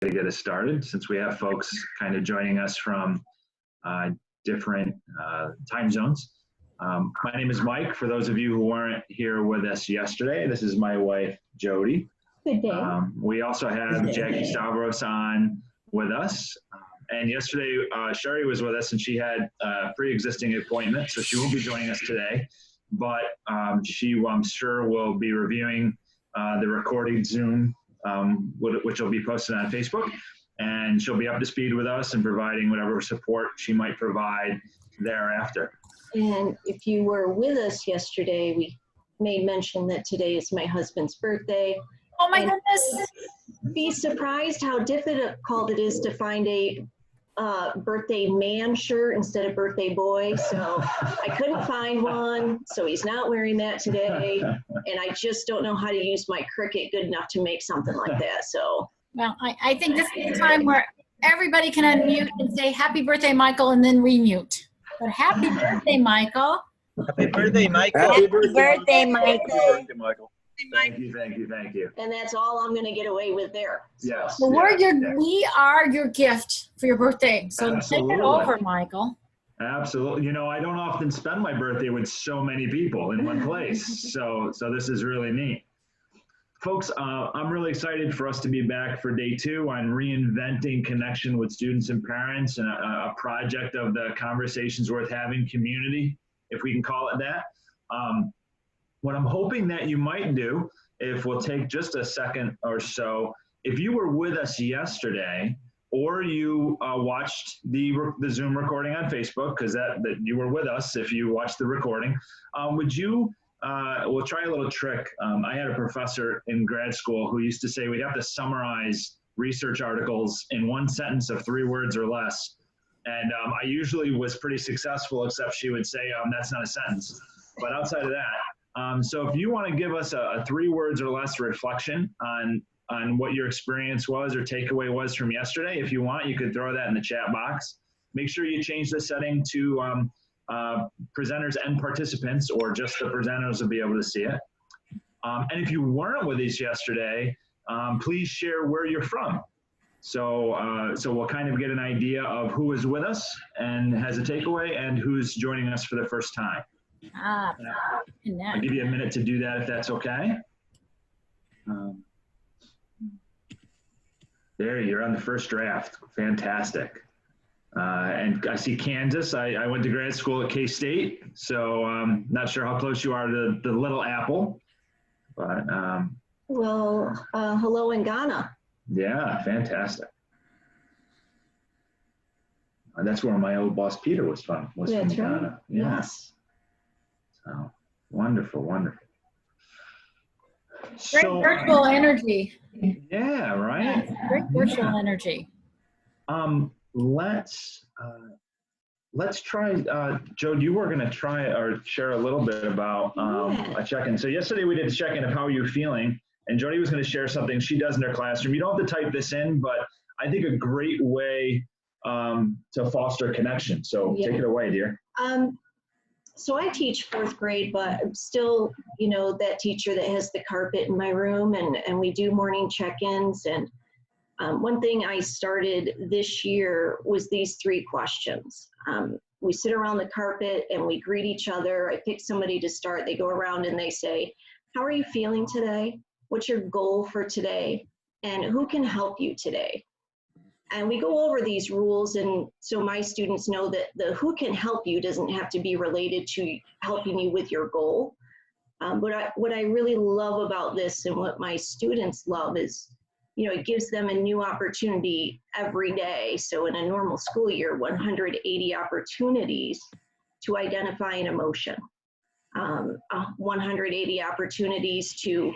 to get us started since we have folks kind of joining us from different time zones. My name is Mike. For those of you who weren't here with us yesterday, this is my wife, Jody. Good day. We also have Jackie Stavros on with us. And yesterday, Sherry was with us and she had a pre-existing appointment, so she won't be joining us today. But she, I'm sure, will be reviewing the recorded Zoom, which will be posted on Facebook. And she'll be up to speed with us and providing whatever support she might provide thereafter. And if you were with us yesterday, we made mention that today is my husband's birthday. Oh my goodness. Be surprised how difficult it is to find a birthday man shirt instead of birthday boy. So I couldn't find one, so he's not wearing that today. And I just don't know how to use my Cricut good enough to make something like that. So, well, I think this is the time where everybody can unmute and say happy birthday, Michael, and then remute. But happy birthday, Michael. Happy birthday, Michael. Happy birthday, Michael. Happy birthday, Michael. Thank you, thank you, thank you. and that's all I'm going to get away with there. So. Yes. Well, yes. we are your gift for your birthday. So take it over, Michael. Absolutely. You know, I don't often spend my birthday with so many people in one place. So this is really neat. Folks, I'm really excited for us to be back for day 2 on reinventing connection with students and parents, and a project of the Conversations Worth Having community, if we can call it that. What I'm hoping that you might do, if we'll take just a second or so, if you were with us yesterday, or you watched the Zoom recording on Facebook, because that you were with us if you watched the recording, would you, we'll try a little trick. I had a professor in grad school who used to say we'd have to summarize research articles in 1 sentence of 3 words or less. And I usually was pretty successful, except she would say, that's not a sentence. But outside of that, so if you want to give us a 3 words or less reflection on what your experience was or takeaway was from yesterday, if you want, you could throw that in the chat box. Make sure you change the setting to presenters and participants, or just the presenters will be able to see it. And if you weren't with us yesterday, please share where you're from. So we'll kind of get an idea of who is with us and has a takeaway, and who's joining us for the first time. I'll give you a minute to do that if that's okay. There, you're on the first draft. Fantastic. And I see Kansas. I went to grad school at K-State, so not sure how close you are to the Little Apple. But Well, hello in Ghana. yeah, fantastic. That's where my old boss Peter was from. Was That's from right. Ghana. Yeah. Yes. So wonderful, wonderful. Great virtual energy. Yeah, right. Yeah, great virtual energy. Let's try. Joe, you were going to try or share a little bit about a check-in. So yesterday we did a check-in of how you're feeling, and Jody was going to share something she does in her classroom. You don't have to type this in, but I think a great way to foster connection. So take it away, dear. So I teach 4th grade, but I'm still, that teacher that has the carpet in my room, and we do morning check-ins. And one thing I started this year was these 3 questions. We sit around the carpet and we greet each other. I pick somebody to start. They go around and they say, how are you feeling today? What's your goal for today? And who can help you today? And we go over these rules, and so my students know that the who can help you doesn't have to be related to helping you with your goal. But what I really love about this, and what my students love, is, it gives them a new opportunity every day. So in a normal school year, 180 opportunities to identify an emotion, 180 opportunities to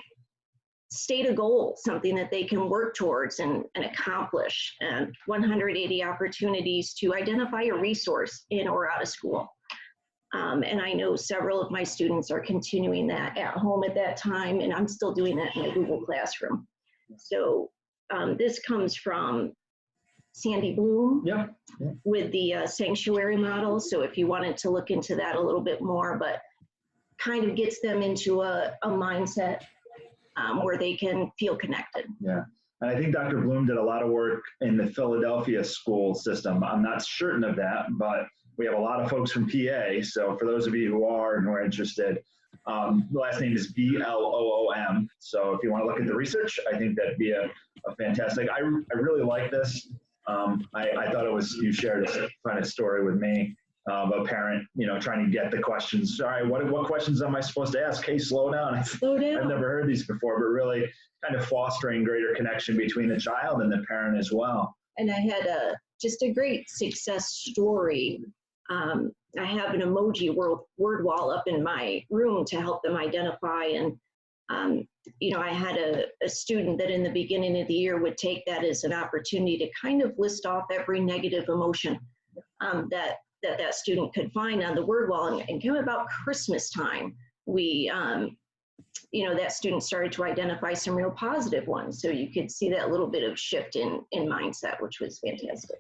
state a goal, something that they can work towards and accomplish, and 180 opportunities to identify a resource in or out of school. And I know several of my students are continuing that at home at that time, and I'm still doing that in my Google Classroom. So this comes from Sandy Bloom with the sanctuary model. So if you wanted to look into that a little bit more, but kind of gets them into a mindset where they can feel connected. Yeah. And I think Dr. Bloom did a lot of work in the Philadelphia school system. I'm not certain of that, but we have a lot of folks from PA. So for those of you who are and who are interested, the last name is Bloom. So if you want to look at the research, I think that'd be a fantastic. I really like this. I thought it was, you shared a kind of story with me of a parent, trying to get the questions. Sorry, what questions am I supposed to ask? Hey, slow down. Slow down. I've never heard these before, but really kind of fostering greater connection between the child and the parent as well. And I had just a great success story. I have an emoji word wall up in my room to help them identify. And, I had a student that in the beginning of the year would take that as an opportunity to kind of list off every negative emotion that student could find on the word wall. And came about Christmas time, we, that student started to identify some real positive ones. So you could see that little bit of shift in mindset, which was fantastic.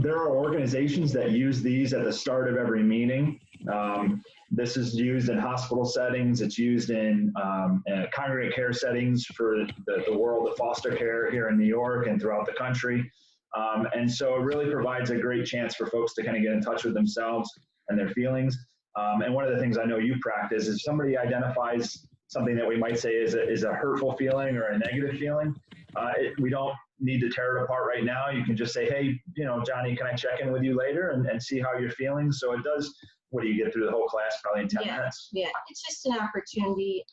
There are organizations that use these at the start of every meeting. This is used in hospital settings. It's used in congregate care settings for the world of foster care here in New York and throughout the country. And so it really provides a great chance for folks to kind of get in touch with themselves and their feelings. And one of the things I know you practice is somebody identifies something that we might say is a hurtful feeling or a negative feeling. We don't need to tear it apart right now. You can just say, hey, Johnny, can I check in with you later and see how you're feeling? So it does, what do you get through the whole class? Probably in 10 minutes. Yeah, it's just an opportunity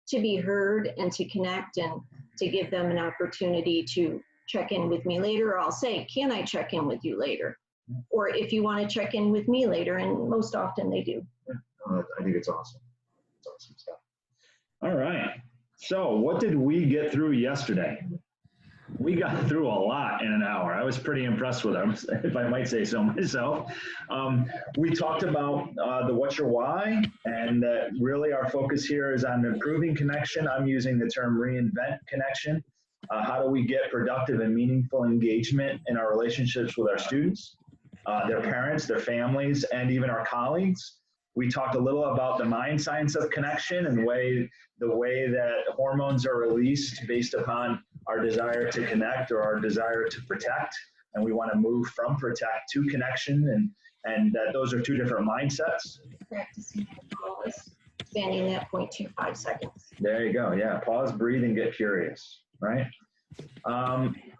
to be heard and to connect and to give them an opportunity to check in with me later. Or I'll say, can I check in with you later? Or if you want to check in with me later, and most often they do. I think it's awesome. It's awesome stuff. All right. So what did we get through yesterday? We got through a lot in an hour. I was pretty impressed with them, if I might say so myself. We talked about the what's your why, and really our focus here is on improving connection. I'm using the term reinvent connection. How do we get productive and meaningful engagement in our relationships with our students, their parents, their families, and even our colleagues? We talked a little about the mind science of connection and the way that hormones are released based upon our desire to connect or our desire to protect. And we want to move from protect to connection, and that those are two different mindsets. Practicing pause, expanding that 0.25 seconds. There you go. Yeah. Pause, breathe, and get curious, right?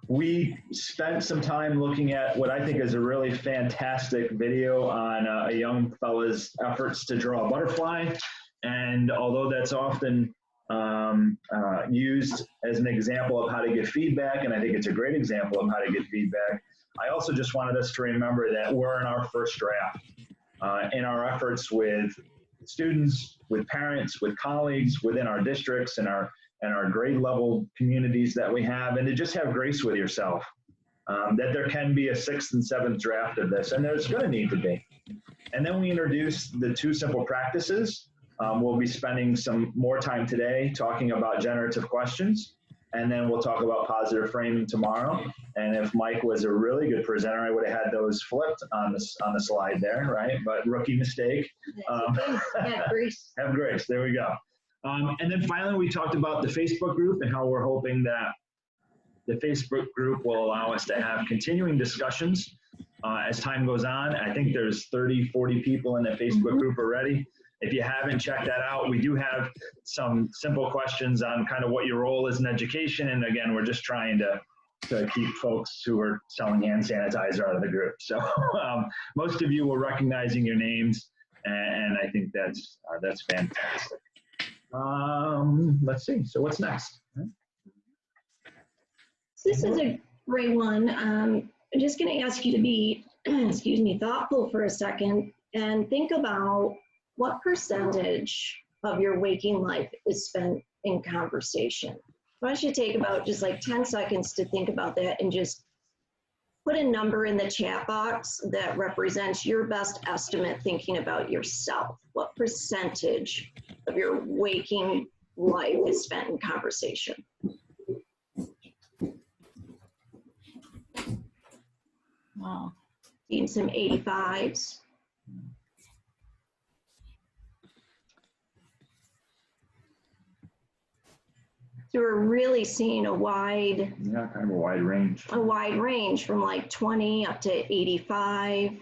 We spent some time looking at what I think is a really fantastic video on a young fella's efforts to draw a butterfly. And although that's often used as an example of how to get feedback, and I think it's a great example of how to get feedback, I also just wanted us to remember that we're in our first draft in our efforts with students, with parents, with colleagues, within our districts and our grade level communities that we have, and to just have grace with yourself, that there can be a 6th and 7th draft of this, and there's going to need to be. And then we introduce the 2 simple practices. We'll be spending some more time today talking about generative questions, and then we'll talk about positive framing tomorrow. And if Mike was a really good presenter, I would have had those flipped on the slide there, right? But rookie mistake. Have grace. Have grace. There we go. And then finally, we talked about the Facebook group and how we're hoping that the Facebook group will allow us to have continuing discussions as time goes on. I think there's 30, 40 people in the Facebook group already. If you haven't checked that out, we do have some simple questions on kind of what your role is in education. And again, we're just trying to keep folks who are selling hand sanitizer out of the group. So most of you will recognizing your names, and I think that's fantastic. Let's see. So what's next? So this is a great one. I'm just going to ask you to be, thoughtful for a second and think about what percentage of your waking life is spent in conversation. Why don't you take about just like 10 seconds to think about that and just put a number in the chat box that represents your best estimate thinking about yourself. What percentage of your waking life is spent in conversation? Wow. Seeing some 85s. So we're really seeing a wide range. A wide range from like 20 up to 85.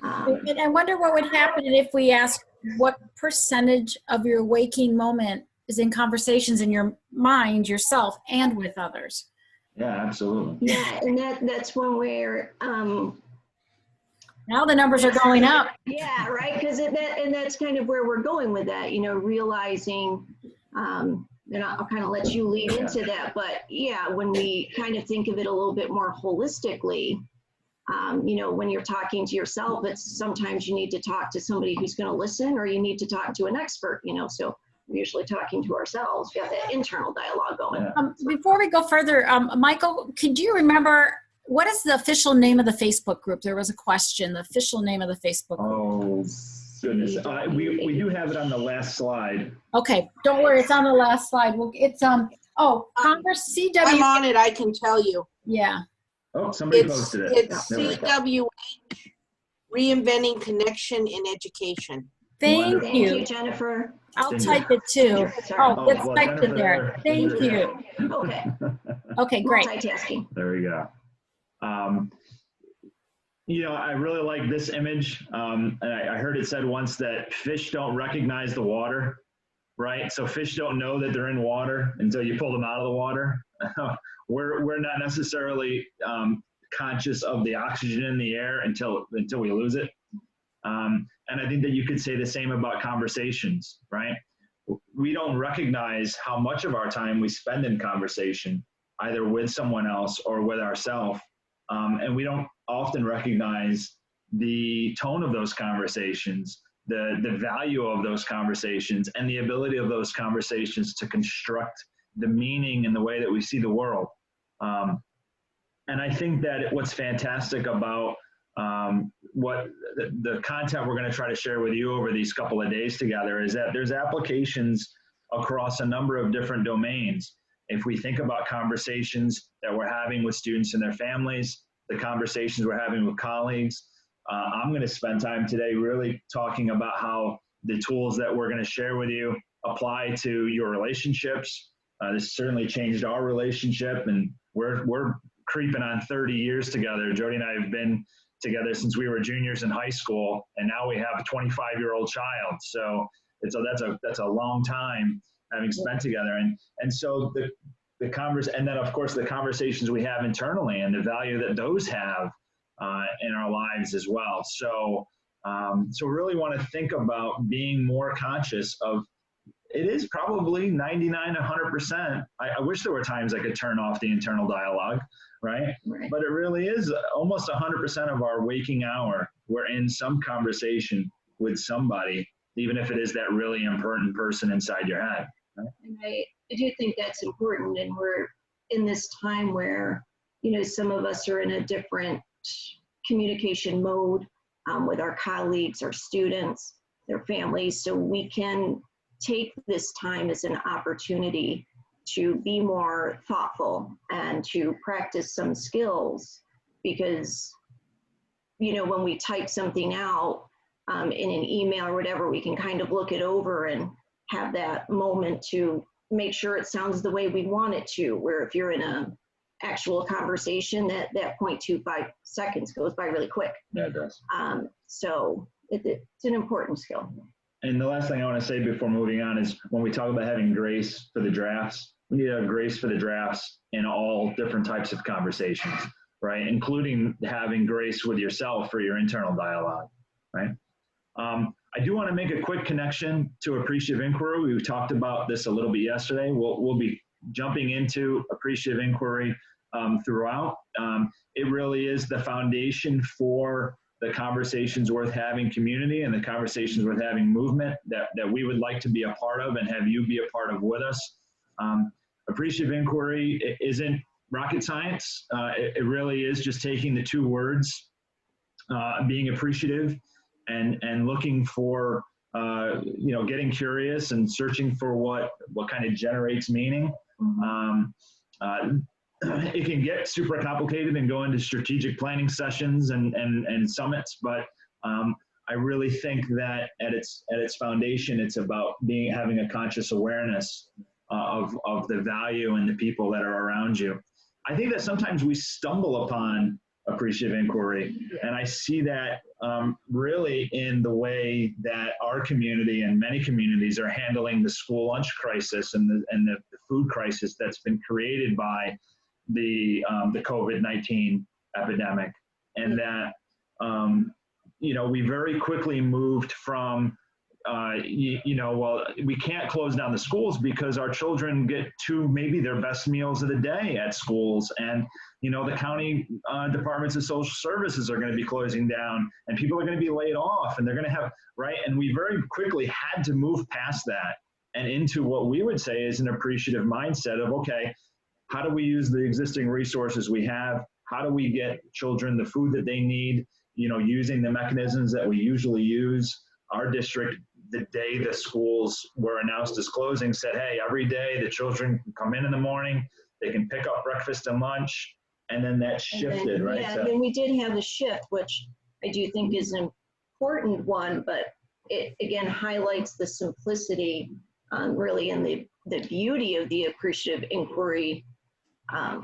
And I wonder what would happen if we asked what percentage of your waking moment is in conversations in your mind, yourself, and with others. Yeah, absolutely. Yeah, and that's when we're now the numbers are going up. Yeah, right. Because that's kind of where we're going with that. Realizing, and I'll kind of let you lead into that. But yeah, when we kind of think of it a little bit more holistically, when you're talking to yourself, it's sometimes you need to talk to somebody who's going to listen, or you need to talk to an expert. So we're usually talking to ourselves. We have that internal dialogue going. Before we go further, Michael, could you remember what is the official name of the Facebook group? There was a question. The official name of the Facebook group. Oh goodness, we do have it on the last slide. Okay, don't worry, it's on the last slide. It's Congress CW. I'm on it. I can tell you. Yeah. Oh, somebody posted it. It's CWH, Reinventing Connection in Education. Thank you, Jennifer. I'll type it too. Oh, it's typed it there. Thank you. Okay. Okay, great. Multitasking. There we go. I really like this image. And I heard it said once that fish don't recognize the water, right? So fish don't know that they're in water until you pull them out of the water. We're not necessarily conscious of the oxygen in the air until we lose it. And I think that you could say the same about conversations, right? We don't recognize how much of our time we spend in conversation, either with someone else or with ourselves. And we don't often recognize the tone of those conversations, the value of those conversations, and the ability of those conversations to construct the meaning and the way that we see the world. And I think that what's fantastic about what the content we're going to try to share with you over these couple of days together is that there's applications across a number of different domains. If we think about conversations that we're having with students and their families, the conversations we're having with colleagues, I'm going to spend time today really talking about how the tools that we're going to share with you apply to your relationships. This certainly changed our relationship, and we're creeping on 30 years together. Jody and I have been together since we were juniors in high school, and now we have a 25-year-old child. So that's a long time having spent together, and so and then of course the conversations we have internally and the value that those have in our lives as well. So really want to think about being more conscious of. It is probably 99, 100%. I wish there were times I could turn off the internal dialogue, right? But it really is almost 100% of our waking hour. We're in some conversation with somebody, even if it is that really important person inside your head. Right? And I do think that's important. And we're in this time where, some of us are in a different communication mode with our colleagues, our students, their families, so we can take this time as an opportunity to be more thoughtful and to practice some skills, because when we type something out in an email or whatever, we can kind of look it over and have that moment to make sure it sounds the way we want it to, where if you're in a actual conversation, that 0.25 seconds goes by really quick. Yeah, it does. So it's an important skill. And the last thing I want to say before moving on is when we talk about having grace for the drafts, we need to have grace for the drafts in all different types of conversations, right? Including having grace with yourself for your internal dialogue, right? I do want to make a quick connection to appreciative inquiry. We talked about this a little bit yesterday. We'll be jumping into appreciative inquiry throughout. It really is the foundation for the conversations worth having community and the conversations worth having movement that we would like to be a part of and have you be a part of with us. Appreciative inquiry isn't rocket science. It really is just taking the two words, being appreciative and looking for, getting curious and searching for what kind of generates meaning. It can get super complicated and go into strategic planning sessions and summits, but I really think that at its foundation, it's about having a conscious awareness of the value and the people that are around you. I think that sometimes we stumble upon appreciative inquiry, and I see that really in the way that our community and many communities are handling the school lunch crisis and the food crisis that's been created by the COVID-19 epidemic, and that we very quickly moved from well, we can't close down the schools because our children get to maybe their best meals of the day at schools, and the county departments of social services are going to be closing down, and people are going to be laid off, and they're going to have and we very quickly had to move past that and into what we would say is an appreciative mindset of, okay, how do we use the existing resources we have? How do we get children the food that they need, using the mechanisms that we usually use? Our district, the day the schools were announced as closing, said, hey, every day the children can come in the morning, they can pick up breakfast and lunch, and then that shifted, right? Yeah, then we did have a shift, which I do think is an important one, but it again highlights the simplicity really and the beauty of the appreciative inquiry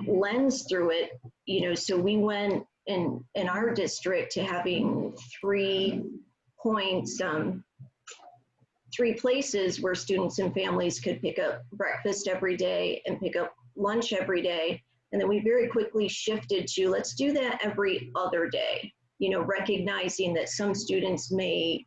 lens through it. So we went in our district to having 3 points, 3 places where students and families could pick up breakfast every day and pick up lunch every day. And then we very quickly shifted to, let's do that every other day, recognizing that some students may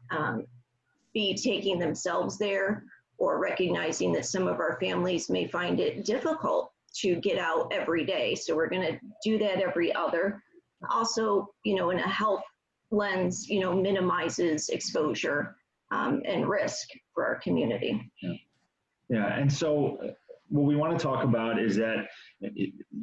be taking themselves there, or recognizing that some of our families may find it difficult to get out every day. So we're going to do that every other. Also, in a health lens, minimizes exposure and risk for our community. Yeah, and so what we want to talk about is that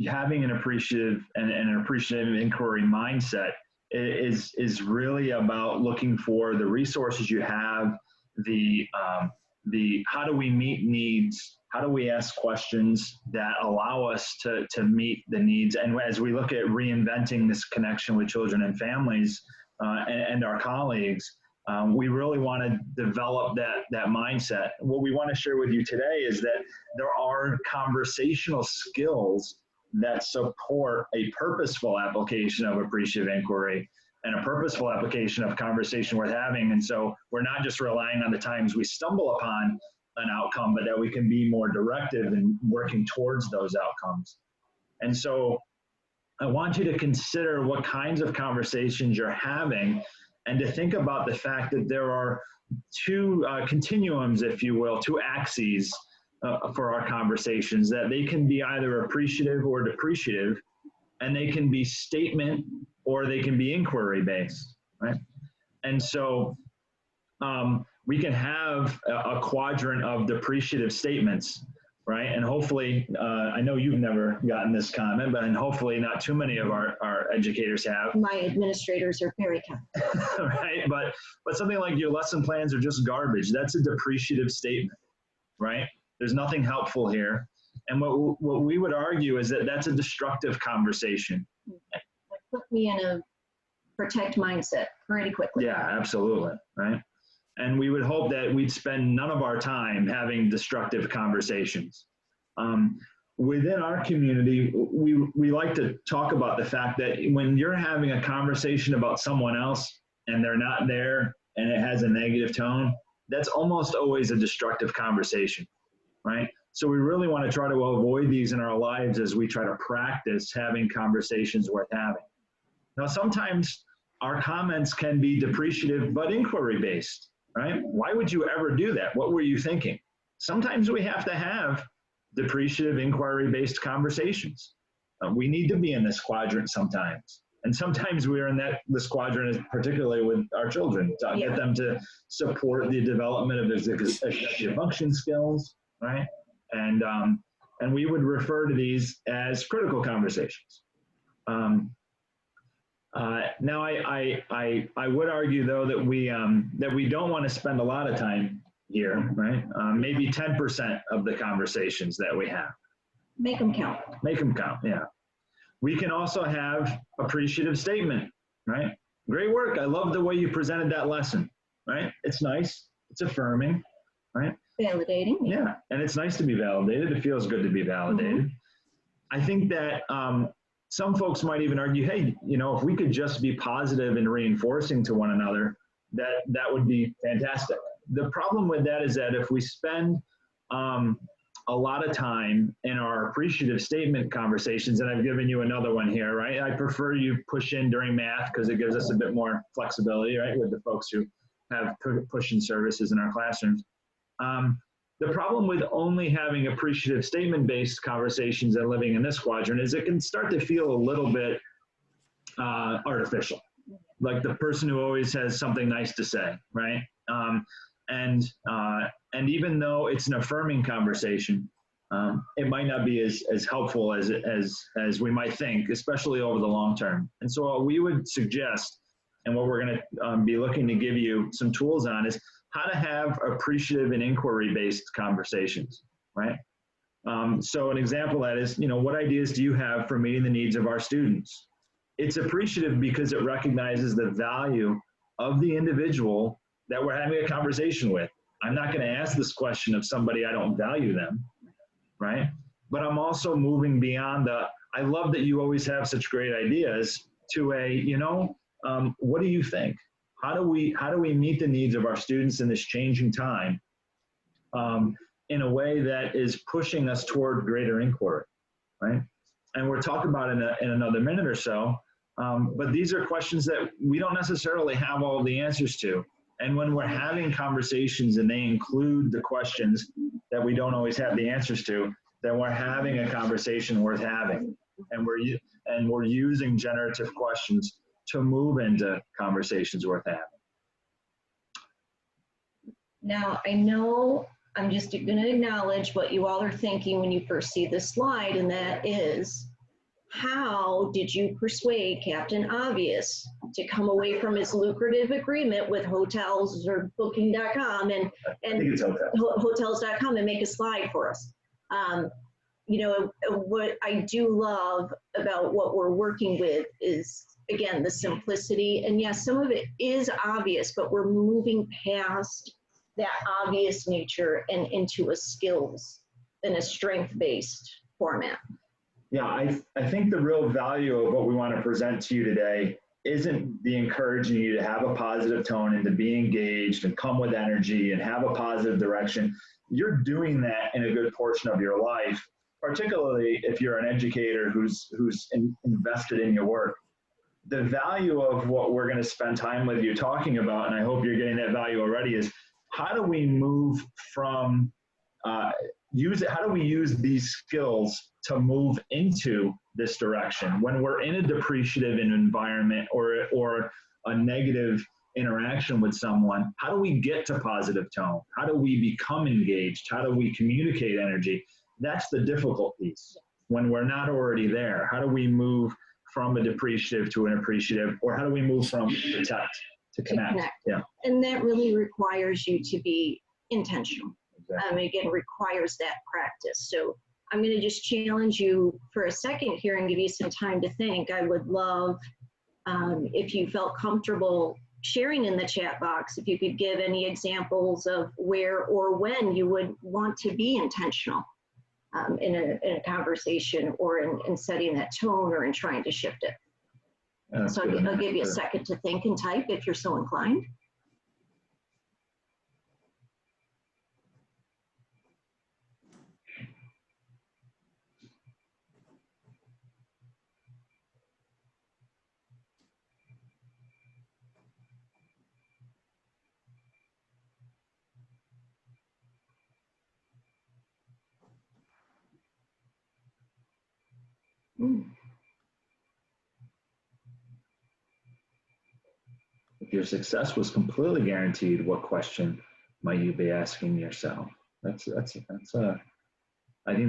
having an appreciative and an appreciative inquiry mindset is really about looking for the resources you have, the how do we meet needs, how do we ask questions that allow us to meet the needs. And as we look at reinventing this connection with children and families and our colleagues, we really want to develop that mindset. What we want to share with you today is that there are conversational skills that support a purposeful application of appreciative inquiry and a purposeful application of conversation worth having. And so we're not just relying on the times we stumble upon an outcome, but that we can be more directive in working towards those outcomes. And so I want you to consider what kinds of conversations you're having, and to think about the fact that there are 2 continuums, if you will, 2 axes for our conversations, that they can be either appreciative or depreciative, and they can be statement or they can be inquiry based, right? And so we can have a quadrant of depreciative statements, right? And hopefully, I know you've never gotten this comment, and hopefully not too many of our educators have. My administrators are very kind. Right, but something like your lesson plans are just garbage. That's a depreciative statement, right? There's nothing helpful here. And what we would argue is that that's a destructive conversation. Put me in a protect mindset pretty quickly. Yeah, absolutely, right? And we would hope that we'd spend none of our time having destructive conversations. Within our community, we like to talk about the fact that when you're having a conversation about someone else and they're not there and it has a negative tone, that's almost always a destructive conversation, right? So we really want to try to avoid these in our lives as we try to practice having conversations worth having. Now, sometimes our comments can be depreciative but inquiry-based, right? Why would you ever do that? What were you thinking? Sometimes we have to have depreciative, inquiry-based conversations. We need to be in this quadrant sometimes. And sometimes we're in this quadrant, particularly with our children, to get them to support the development of executive function skills, right? And we would refer to these as critical conversations. Now, I would argue, though, that we don't want to spend a lot of time here, right? Maybe 10% of the conversations that we have. Make them count. Make them count, yeah. We can also have appreciative statement, right? Great work. I love the way you presented that lesson, right? It's nice. It's affirming, right? Validating. Yeah, and it's nice to be validated. It feels good to be validated. I think that some folks might even argue, hey, you know, if we could just be positive and reinforcing to one another, that would be fantastic. The problem with that is that if we spend a lot of time in our appreciative statement conversations, and I've given you another one here, right? I prefer you push in during math because it gives us a bit more flexibility, right, with the folks who have push-in services in our classrooms. The problem with only having appreciative statement-based conversations and living in this quadrant is it can start to feel a little bit artificial, like the person who always has something nice to say, right? And even though it's an affirming conversation, it might not be as helpful as we might think, especially over the long term. And so what we would suggest, and what we're going to be looking to give you some tools on, is how to have appreciative and inquiry-based conversations, right? So an example of that is, you know, what ideas do you have for meeting the needs of our students? It's appreciative because it recognizes the value of the individual that we're having a conversation with. I'm not going to ask this question of somebody I don't value them, right? But I'm also moving beyond I love that you always have such great ideas, to you know, what do you think? How do we meet the needs of our students in this changing time in a way that is pushing us toward greater inquiry, right? And we'll talk about in another minute or so, but these are questions that we don't necessarily have all the answers to. And when we're having conversations and they include the questions that we don't always have the answers to, then we're having a conversation worth having. And we're using generative questions to move into conversations worth having. Now, I know I'm just going to acknowledge what you all are thinking when you first see this slide, and that is, how did you persuade Captain Obvious to come away from his lucrative agreement with hotels or booking.com and hotels.com and make a slide for us? You know, what I do love about what we're working with is, again, the simplicity. And yes, some of it is obvious, but we're moving past that obvious nature and into a skills and a strength-based format. Yeah, I think the real value of what we want to present to you today isn't the encouraging you to have a positive tone and to be engaged and come with energy and have a positive direction. You're doing that in a good portion of your life, particularly if you're an educator who's invested in your work. The value of what we're going to spend time with you talking about, and I hope you're getting that value already, is how do we move from how do we use these skills to move into this direction when we're in a depreciative environment or a negative interaction with someone? How do we get to positive tone? How do we become engaged? How do we communicate energy? That's the difficult piece. When we're not already there, how do we move from a depreciative to an appreciative, or how do we move from protect to connect? Yeah. And that really requires you to be intentional. Exactly. Again, requires that practice. So I'm going to just challenge you for a second here and give you some time to think. I would love if you felt comfortable sharing in the chat box, if you could give any examples of where or when you would want to be intentional in a conversation or in setting that tone or in trying to shift it. So I'll give you a second to think and type if you're so inclined. If your success was completely guaranteed, what question might you be asking yourself? I think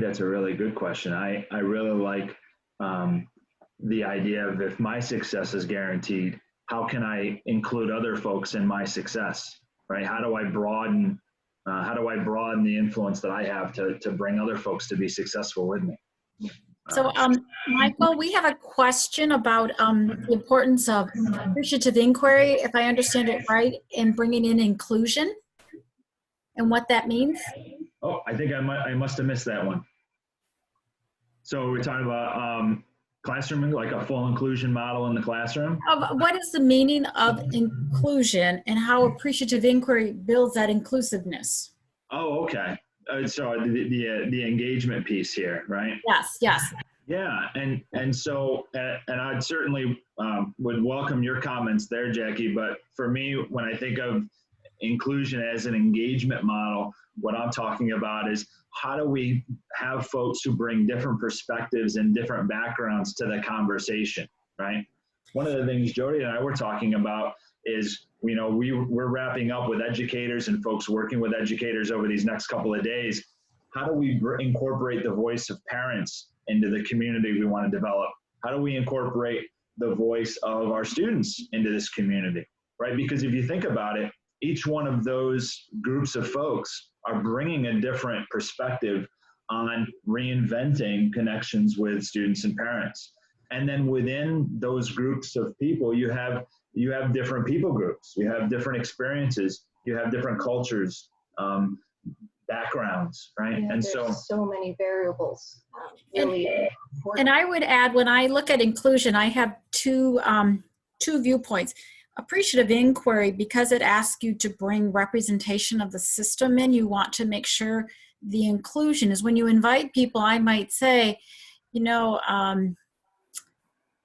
that's a really good question. I really like the idea of, if my success is guaranteed, how can I include other folks in my success, right? How do I broaden the influence that I have to bring other folks to be successful with me? So, Michael, we have a question about the importance of appreciative inquiry, if I understand it right, in bringing in inclusion. and what that means? Oh, I think I must have missed that one. So we're talking about classroom, like a full inclusion model in the classroom. What is the meaning of inclusion and how appreciative inquiry builds that inclusiveness? Oh, okay. So the engagement piece here, right? Yes, yes. Yeah, and so and I'd certainly would welcome your comments there, Jackie. But for me, when I think of inclusion as an engagement model, what I'm talking about is how do we have folks who bring different perspectives and different backgrounds to the conversation, right? One of the things Jody and I were talking about is, you know, we're wrapping up with educators and folks working with educators over these next couple of days. How do we incorporate the voice of parents into the community we want to develop? How do we incorporate the voice of our students into this community, right? Because if you think about it, each one of those groups of folks are bringing a different perspective on reinventing connections with students and parents. And then within those groups of people, you have different people groups, you have different experiences, you have different cultures, backgrounds, right? Yeah, and so many variables. Really and I would add, when I look at inclusion, I have two viewpoints. Appreciative inquiry, because it asks you to bring representation of the system in, you want to make sure the inclusion is when you invite people. I might say, you know,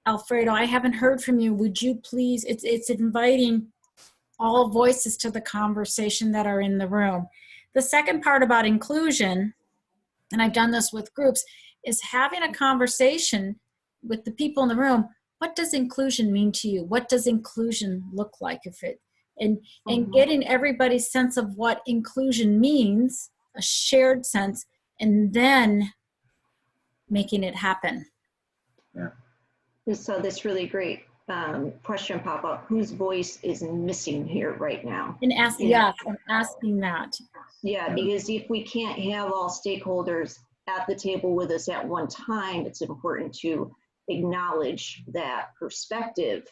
Alfredo, I haven't heard from you. Would you please, it's inviting all voices to the conversation that are in the room. The second part about inclusion, and I've done this with groups, is having a conversation with the people in the room. What does inclusion mean to you? What does inclusion look like? And getting everybody's sense of what inclusion means, a shared sense, and then making it happen. Yeah. So this really great question pop up. Whose voice is missing here right now? And asking that. Yeah, because if we can't have all stakeholders at the table with us at one time, it's important to acknowledge that perspective,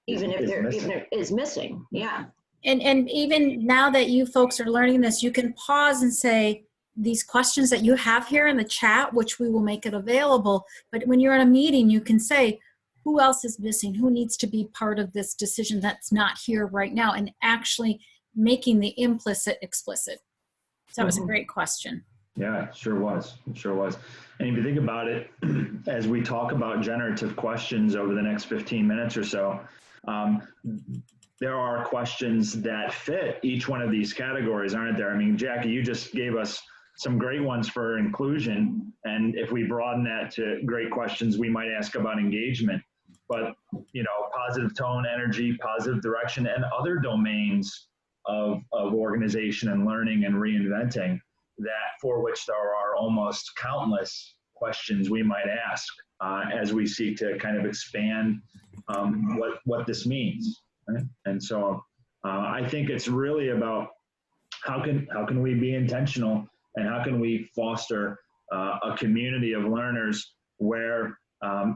even if it is missing. Yeah. And even now that you folks are learning this, you can pause and say, these questions that you have here in the chat, which we will make it available, but when you're in a meeting, you can say, who else is missing? Who needs to be part of this decision that's not here right now? And actually making the implicit explicit. So that was a great question. Yeah, it sure was. It sure was. And if you think about it, as we talk about generative questions over the next 15 minutes or so, there are questions that fit each one of these categories, aren't there? I mean, Jackie, you just gave us some great ones for inclusion. And if we broaden that to great questions, we might ask about engagement. But, you know, positive tone, energy, positive direction, and other domains of organization and learning and reinventing, that for which there are almost countless questions we might ask as we seek to kind of expand what this means. Right? And so I think it's really about how can we be intentional, and how can we foster a community of learners where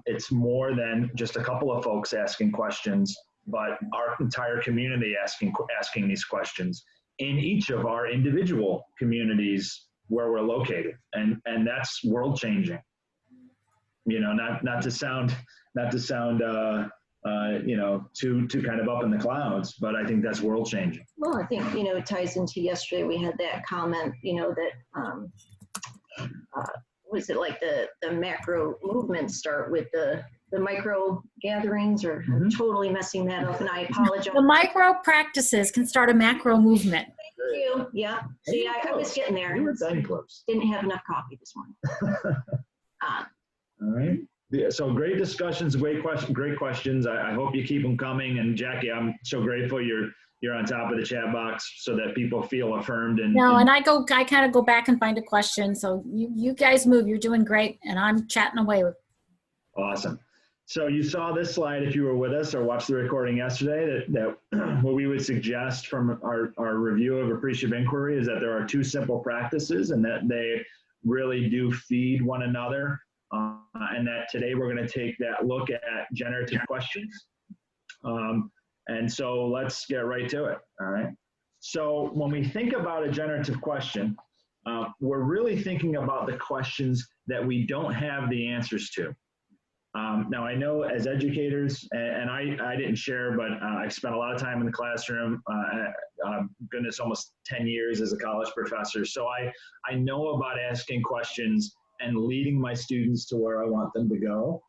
it's more than just a couple of folks asking questions, but our entire community asking these questions in each of our individual communities where we're located, and that's world changing. You know, not to sound you know, too kind of up in the clouds, but I think that's world changing. Well, I think, you know, it ties into yesterday. We had that comment, you know, that was it like the macro movements start with the micro gatherings, or I'm totally messing that up, and I apologize. The micro practices can start a macro movement. Thank you. Yeah. See, I was getting there. You were dang close. Didn't have enough coffee this morning. All right. Yeah, so great discussions, great questions. I hope you keep them coming. And Jackie, I'm so grateful you're on top of the chat box so that people feel affirmed. And I kind of go back and find a question. So you guys move. You're doing great, and I'm chatting away. Awesome. So you saw this slide if you were with us or watched the recording yesterday, that what we would suggest from our review of appreciative inquiry is that there are two simple practices, and that they really do feed one another. And that today we're going to take that look at generative questions. And so let's get right to it. All right. So when we think about a generative question, we're really thinking about the questions that we don't have the answers to. Now, I know as educators, and I didn't share, but I spent a lot of time in the classroom, goodness, almost 10 years as a college professor. So I know about asking questions and leading my students to where I want them to go.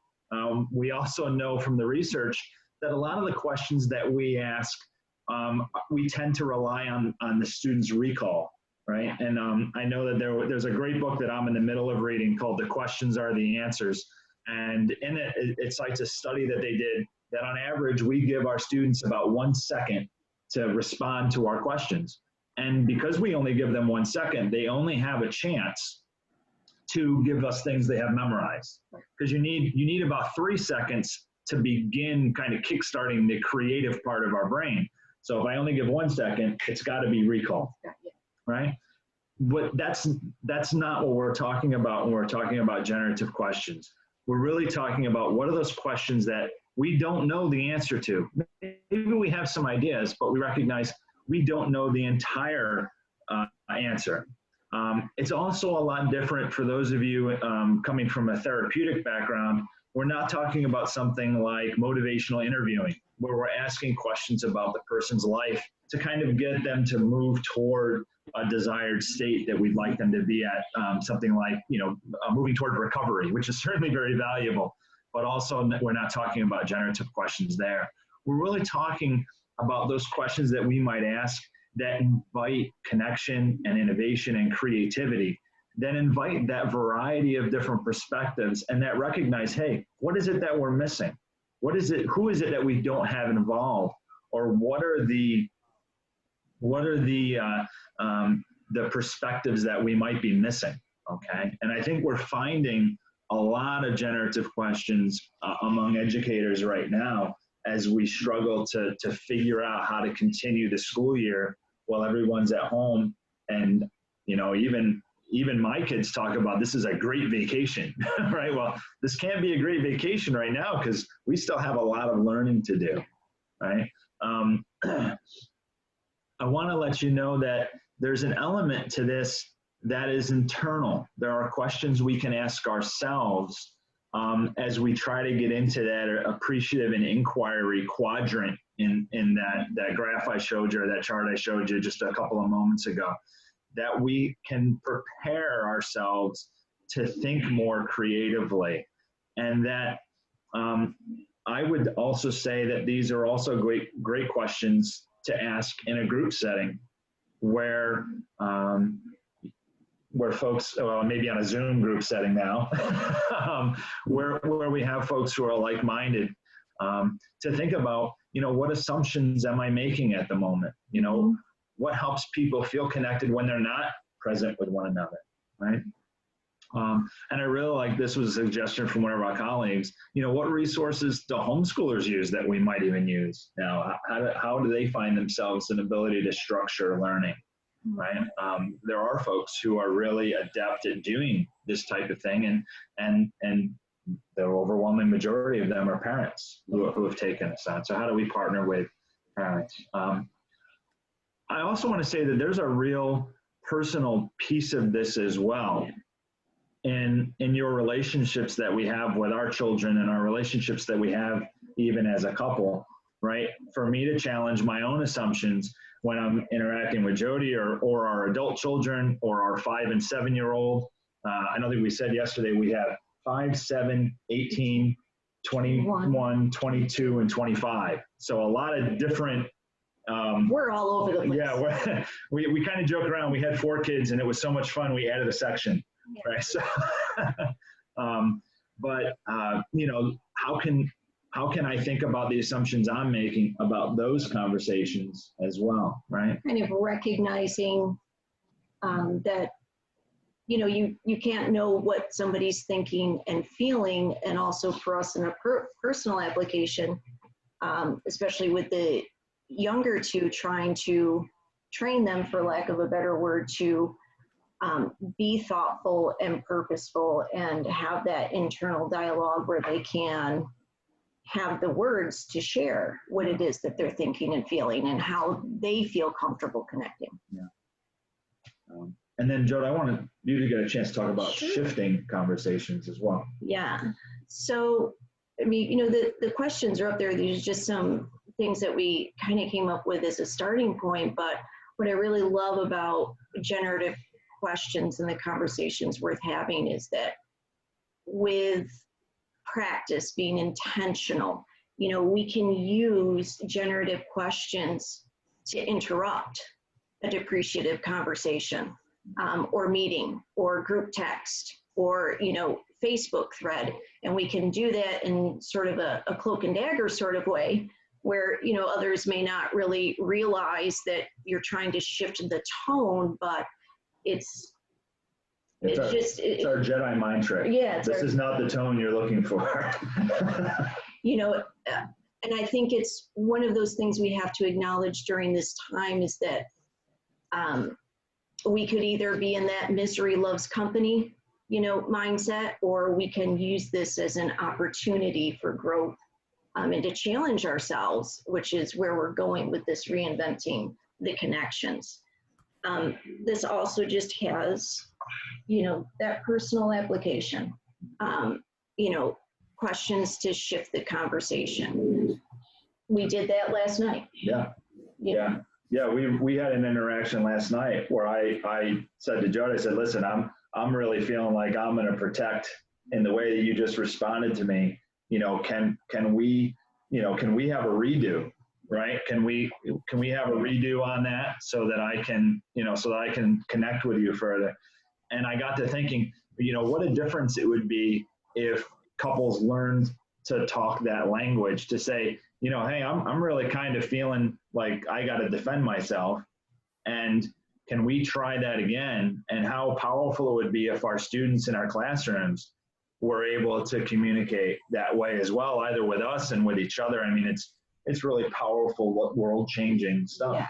We also know from the research that a lot of the questions that we ask, we tend to rely on the student's recall, right? And I know that there's a great book that I'm in the middle of reading called The Questions Are the Answers. And in it, it cites a study that they did that on average, we give our students about 1 second to respond to our questions. And because we only give them 1 second, they only have a chance to give us things they have memorized. Because you need about 3 seconds to begin kind of kickstarting the creative part of our brain. So if I only give 1 second, it's got to be recall, right? But that's not what we're talking about when we're talking about generative questions. We're really talking about what are those questions that we don't know the answer to. Maybe we have some ideas, but we recognize we don't know the entire answer. It's also a lot different for those of you coming from a therapeutic background. We're not talking about something like motivational interviewing, where we're asking questions about the person's life to kind of get them to move toward a desired state that we'd like them to be at, something like, moving toward recovery, which is certainly very valuable, but also we're not talking about generative questions there. We're really talking about those questions that we might ask that invite connection and innovation and creativity, that invite that variety of different perspectives and that recognize, hey, what is it that we're missing? What is it, who is it that we don't have involved? Or what are the perspectives that we might be missing, okay? And I think we're finding a lot of generative questions among educators right now as we struggle to figure out how to continue the school year while everyone's at home. And, even my kids talk about this is a great vacation, right? Well, this can't be a great vacation right now because we still have a lot of learning to do, right? I want to let you know that there's an element to this that is internal. There are questions we can ask ourselves as we try to get into that appreciative and inquiry quadrant in that graph I showed you, or that chart I showed you just a couple of moments ago, that we can prepare ourselves to think more creatively. And that I would also say that these are also great questions to ask in a group setting where folks, maybe on a Zoom group setting now, where we have folks who are like-minded, to think about, what assumptions am I making at the moment? What helps people feel connected when they're not present with one another, right? And I really like, this was a suggestion from one of our colleagues, what resources do homeschoolers use that we might even use now? How do they find themselves an ability to structure learning, right? There are folks who are really adept at doing this type of thing, and the overwhelming majority of them are parents who have taken this on. So how do we partner with parents? I also want to say that there's a real personal piece of this as well. In your relationships that we have with our children and our relationships that we have even as a couple, right? For me to challenge my own assumptions when I'm interacting with Jody or our adult children or our 5 and 7-year-old. I know that we said yesterday we have 5, 7, 18, 21, 22, and 25. So a lot of different we're all over the place. Yeah, we kind of joke around. We had 4 kids and it was so much fun. We added a section, right? So, but how can I think about the assumptions I'm making about those conversations as well, right? Kind of recognizing that you can't know what somebody's thinking and feeling, and also for us in a personal application, especially with the younger two, trying to train them, for lack of a better word, to be thoughtful and purposeful and have that internal dialogue where they can have the words to share what it is that they're thinking and feeling and how they feel comfortable connecting. Yeah. And then, Jode, I wanted you to get a chance to talk about shifting conversations as well. Yeah. So, I mean, you know, the questions are up there. There's just some things that we kind of came up with as a starting point. But what I really love about generative questions and the conversations worth having is that with practice, being intentional, you know, we can use generative questions to interrupt a depreciative conversation, or meeting, or group text, or, you know, Facebook thread. And we can do that in sort of a cloak and dagger sort of way, where, you know, others may not really realize that you're trying to shift the tone, but it's our Jedi mind trick. Yeah. This is not the tone you're looking for. You know, and I think it's one of those things we have to acknowledge during this time is that we could either be in that misery loves company, you know, mindset, or we can use this as an opportunity for growth, and to challenge ourselves, which is where we're going with this reinventing the connections. This also just has, you know, that personal application, you know, questions to shift the conversation. We did that last night. Yeah. We had an interaction last night where I said to Jody, I said, listen, I'm really feeling like I'm going to protect in the way that you just responded to me. You know, can we have a redo, right? Can we have a redo on that so that I can connect with you further? And I got to thinking, you know, what a difference it would be if couples learned to talk that language, to say, you know, hey, I'm really kind of feeling like I got to defend myself. And can we try that again? And how powerful it would be if our students in our classrooms were able to communicate that way as well, either with us and with each other. I mean, it's really powerful, world-changing stuff. Yeah.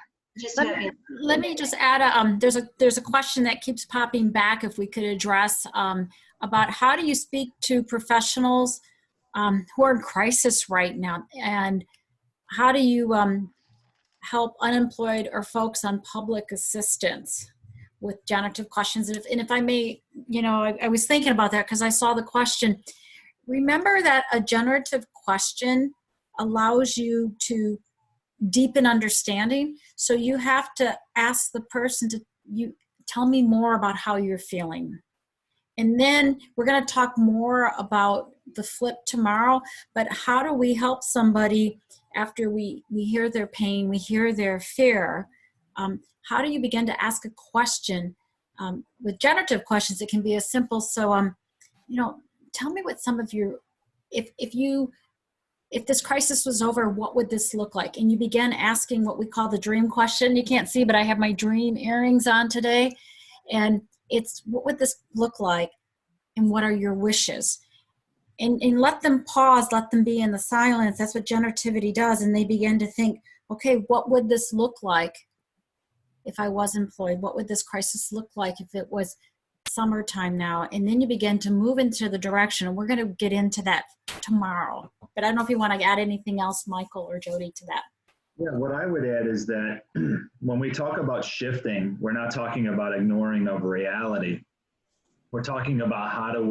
Let me just add, there's a question that keeps popping back, if we could address, about how do you speak to professionals who are in crisis right now, and how do you help unemployed or folks on public assistance with generative questions? And if I may, you know, I was thinking about that because I saw the question. Remember that a generative question allows you to deepen understanding. So you have to ask the person you tell me more about how you're feeling. And then we're going to talk more about the flip tomorrow, but how do we help somebody after we hear their pain, we hear their fear? How do you begin to ask a question? With generative questions, it can be as simple. So, you know, tell me what some of your, if this crisis was over, what would this look like? And you begin asking what we call the dream question. You can't see, but I have my dream earrings on today. And it's, what would this look like? And what are your wishes? And let them pause, let them be in the silence. That's what generativity does. And they begin to think, okay, what would this look like if I was employed? What would this crisis look like if it was summertime now? And then you begin to move into the direction, and we're going to get into that tomorrow. But I don't know if you want to add anything else, Michael or Jody, to that. Yeah, what I would add is that when we talk about shifting, we're not talking about ignoring of reality. We're talking about how do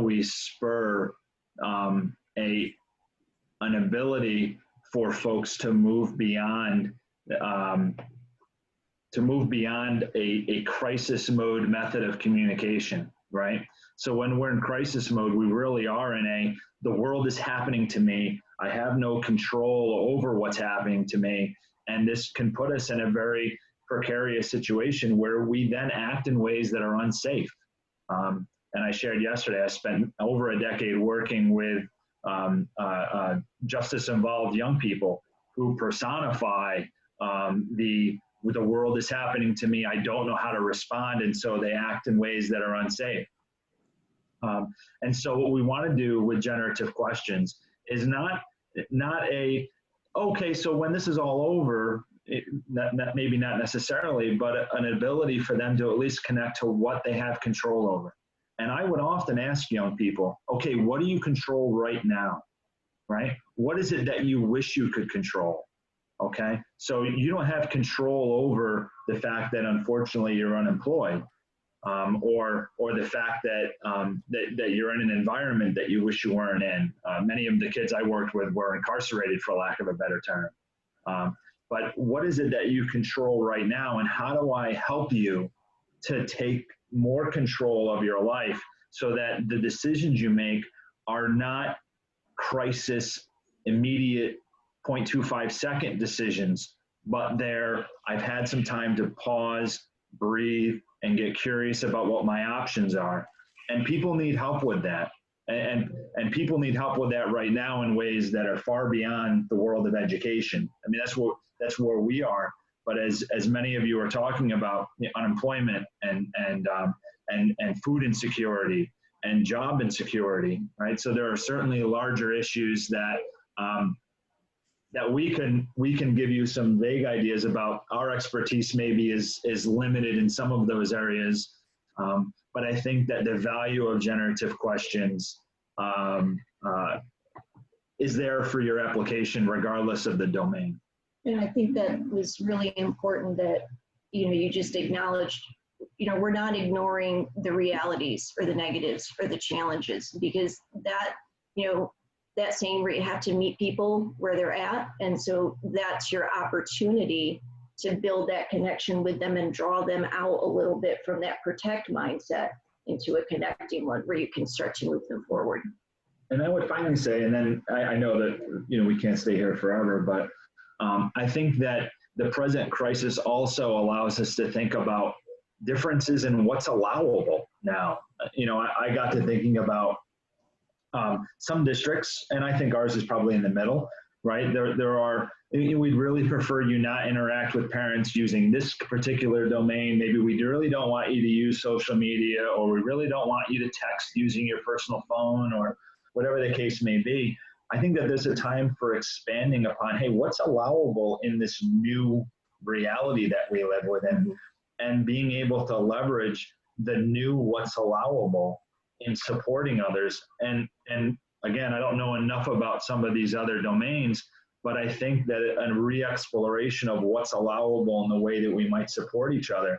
we spur an ability for folks to move beyond a crisis mode method of communication, right? So when we're in crisis mode, we really are in the world is happening to me. I have no control over what's happening to me. And this can put us in a very precarious situation where we then act in ways that are unsafe. And I shared yesterday, I spent over a decade working with justice-involved young people who personify the world is happening to me, I don't know how to respond, and so they act in ways that are unsafe. And so what we want to do with generative questions is not okay, so when this is all over, maybe not necessarily, but an ability for them to at least connect to what they have control over. And I would often ask young people, okay, what do you control right now? right? What is it that you wish you could control? Okay, so you don't have control over the fact that unfortunately you're unemployed, or the fact that, that you're in an environment that you wish you weren't in. Many of the kids I worked with were incarcerated, for lack of a better term. But what is it that you control right now, and how do I help you to take more control of your life so that the decisions you make are not crisis, immediate 0.25 second decisions, but I've had some time to pause, breathe, and get curious about what my options are. And people need help with that. And people need help with that right now in ways that are far beyond the world of education. I mean, that's where we are. But as many of you are talking about, unemployment and food insecurity and job insecurity, right? So there are certainly larger issues that that we can give you some vague ideas about. Our expertise maybe is limited in some of those areas, but I think that the value of generative questions is there for your application regardless of the domain. And I think that was really important that, you just acknowledged, we're not ignoring the realities or the negatives or the challenges, because that, that saying where you have to meet people where they're at. And so that's your opportunity to build that connection with them and draw them out a little bit from that protect mindset into a connecting one where you can start to move them forward. And I would finally say, and then I know that, we can't stay here forever, but I think that the present crisis also allows us to think about differences in what's allowable now. I got to thinking about some districts, and I think ours is probably in the middle, right? There are, we'd really prefer you not interact with parents using this particular domain. Maybe we really don't want you to use social media, or we really don't want you to text using your personal phone, or whatever the case may be. I think that there's a time for expanding upon, hey, what's allowable in this new reality that we live within, and being able to leverage the new what's allowable in supporting others. And again, I don't know enough about some of these other domains, but I think that a re-exploration of what's allowable in the way that we might support each other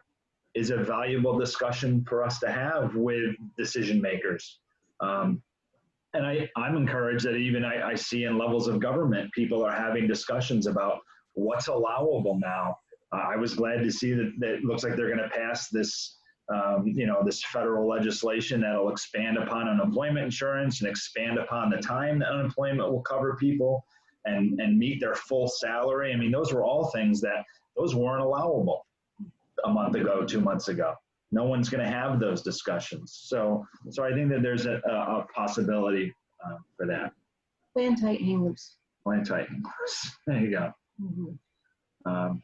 is a valuable discussion for us to have with decision makers. And I'm encouraged that even I see in levels of government, people are having discussions about what's allowable now. I was glad to see that it looks like they're going to pass this, this federal legislation that'll expand upon unemployment insurance and expand upon the time that unemployment will cover people and meet their full salary. I mean, those were all things those weren't allowable a month ago, 2 months ago. No one's going to have those discussions. So I think that there's a possibility for that. Plan tight hang-loops. Plan tight hang-loops. There you go. Mm-hmm.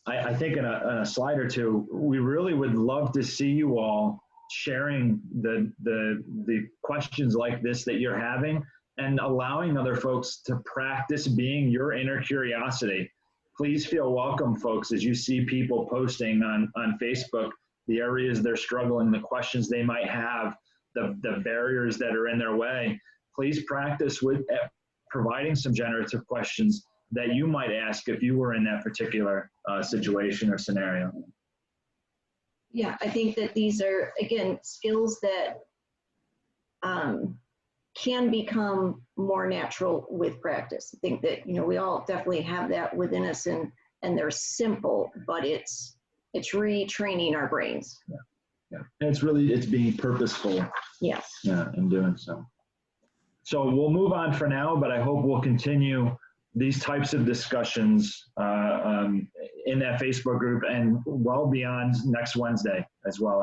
I think in a slide or two, we really would love to see you all sharing the questions like this that you're having, and allowing other folks to practice being your inner curiosity. Please feel welcome, folks, as you see people posting on Facebook the areas they're struggling, the questions they might have, the barriers that are in their way. Please practice with providing some generative questions that you might ask if you were in that particular situation or scenario. Yeah, I think that these are, again, skills that can become more natural with practice. I think that, we all definitely have that within us, and they're simple, but it's retraining our brains. Yeah. And it's being purposeful. Yes. Yeah, in doing so. So we'll move on for now, but I hope we'll continue these types of discussions in that Facebook group and well beyond next Wednesday as well.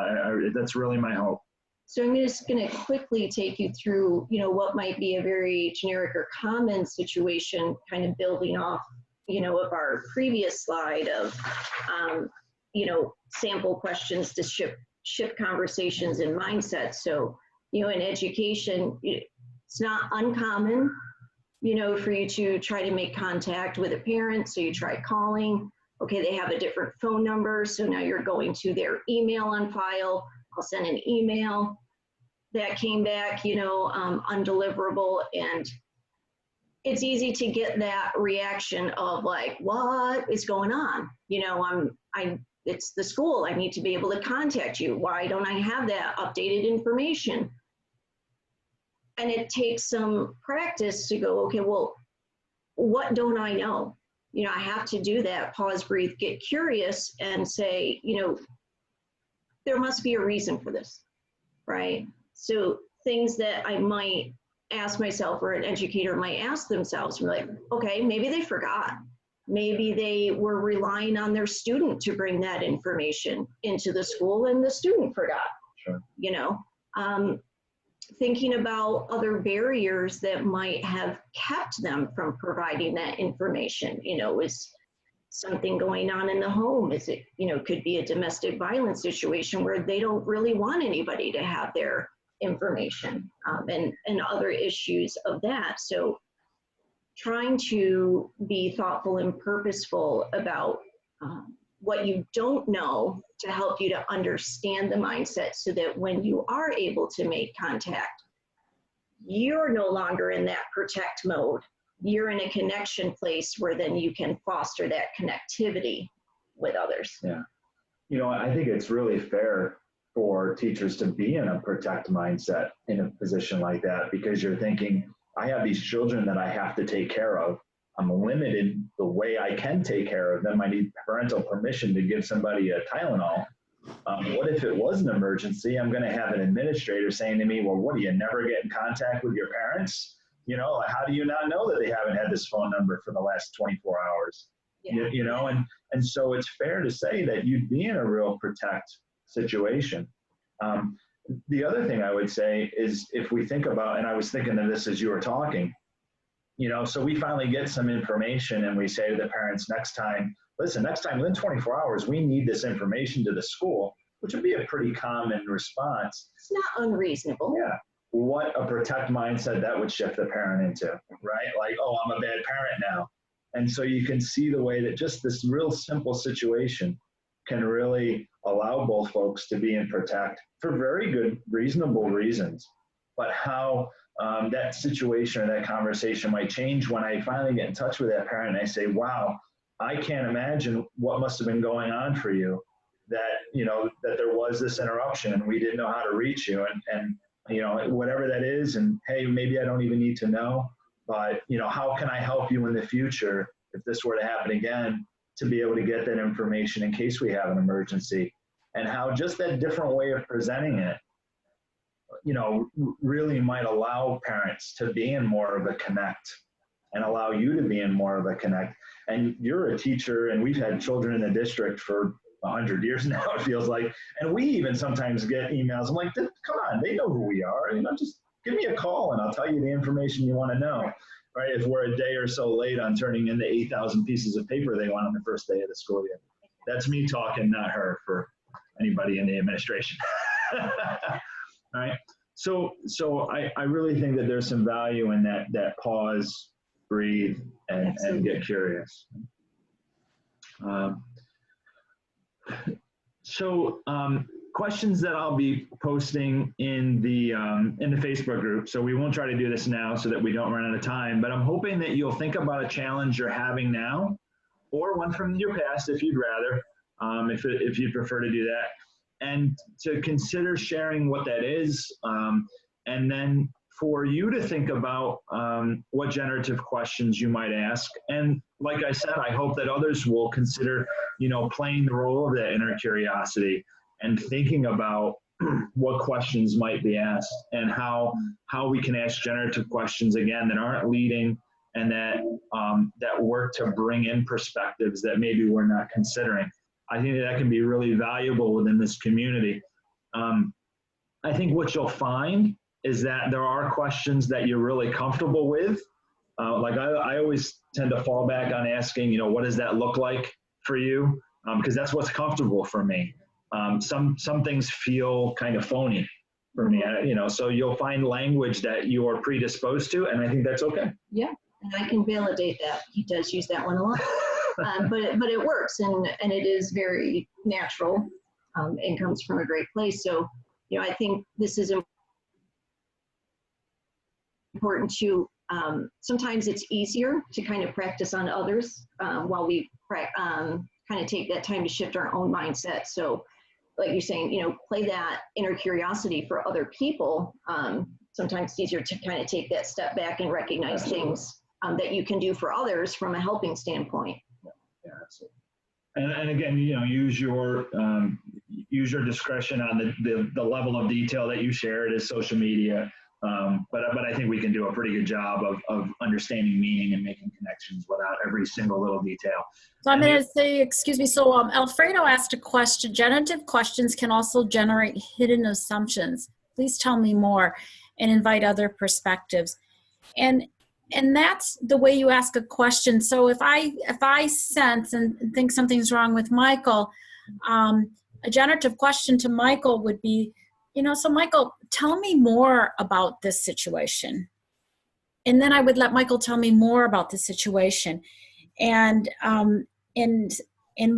That's really my hope. So I'm just going to quickly take you through, what might be a very generic or common situation, kind of building off, of our previous slide of, sample questions to shift conversations and mindsets. So, in education, it's not uncommon, for you to try to make contact with a parent. So you try calling. Okay, they have a different phone number. So now you're going to their email on file. I'll send an email. that came back, undeliverable, and it's easy to get that reaction of like, what is going on? It's the school. I need to be able to contact you. Why don't I have that updated information? And it takes some practice to go, okay, well, what don't I know? I have to do that, pause, breathe, get curious and say, there must be a reason for this, right? So things that I might ask myself or an educator might ask themselves, like, okay, maybe they forgot. Maybe they were relying on their student to bring that information into the school and the student forgot. Sure. Thinking about other barriers that might have kept them from providing that information. Is something going on in the home? Is it, could be a domestic violence situation where they don't really want anybody to have their information, and other issues of that. So trying to be thoughtful and purposeful about what you don't know to help you to understand the mindset so that when you are able to make contact, you're no longer in that protect mode. You're in a connection place where then you can foster that connectivity with others. Yeah. I think it's really fair for teachers to be in a protect mindset in a position like that, because you're thinking, I have these children that I have to take care of. I'm limited the way I can take care of them. I need parental permission to give somebody a Tylenol. What if it was an emergency? I'm going to have an administrator saying to me, well, what, do you never get in contact with your parents? How do you not know that they haven't had this phone number for the last 24 hours? Yeah. And so it's fair to say that you'd be in a real protect situation. The other thing I would say is, if we think about, and I was thinking of this as you were talking, so we finally get some information and we say to the parents, next time within 24 hours, we need this information to the school, which would be a pretty common response. It's not unreasonable. Yeah. What a protect mindset that would shift the parent into, right? Like, oh, I'm a bad parent now. And so you can see the way that just this real simple situation can really allow both folks to be in protect for very good, reasonable reasons. But how that situation or that conversation might change when I finally get in touch with that parent and I say, wow, I can't imagine what must have been going on for you, that, that there was this interruption and we didn't know how to reach you, and whatever that is. And hey, maybe I don't even need to know, but, how can I help you in the future if this were to happen again, to be able to get that information in case we have an emergency, and how just that different way of presenting it, really might allow parents to be in more of a connect and allow you to be in more of a connect. And you're a teacher, and we've had children in the district for 100 years now, it feels like. And we even sometimes get emails. I'm like, come on, they know who we are. Just give me a call and I'll tell you the information you want to know. Right? If we're a day or so late on turning in the 8,000 pieces of paper they want on the first day of the school year. That's me talking, not her, for anybody in the administration. All right. So I really think that there's some value in that pause, breathe, and get curious. Questions that I'll be posting in the Facebook group. So we won't try to do this now so that we don't run out of time, but I'm hoping that you'll think about a challenge you're having now, or one from your past if you'd rather, if you'd prefer to do that, and to consider sharing what that is, and then for you to think about what generative questions you might ask. And like I said, I hope that others will consider, playing the role of that inner curiosity and thinking about what questions might be asked, and how we can ask generative questions again that aren't leading, and that work to bring in perspectives that maybe we're not considering. I think that can be really valuable within this community. I think what you'll find is that there are questions that you're really comfortable with. I always tend to fall back on asking, what does that look like for you? Because that's what's comfortable for me. Some things feel kind of phony for me, so you'll find language that you're predisposed to, and I think that's okay. Yeah, and I can validate that. He does use that one a lot. But it works, and it is very natural, and comes from a great place. So, I think this is important to, sometimes it's easier to kind of practice on others while we kind of take that time to shift our own mindset. So like you're saying, you know, play that inner curiosity for other people. Sometimes it's easier to kind of take that step back and recognize things that you can do for others from a helping standpoint. Yeah, absolutely. And again, you know, use your discretion on the level of detail that you share. It is social media, but I think we can do a pretty good job of understanding meaning and making connections without every single little detail. So I'm going to say, excuse me. So Alfredo asked a question. Generative questions can also generate hidden assumptions. Please tell me more, and invite other perspectives. And that's the way you ask a question. So if I sense and think something's wrong with Michael, a generative question to Michael would be, you know, so Michael, tell me more about this situation. And then I would let Michael tell me more about the situation. And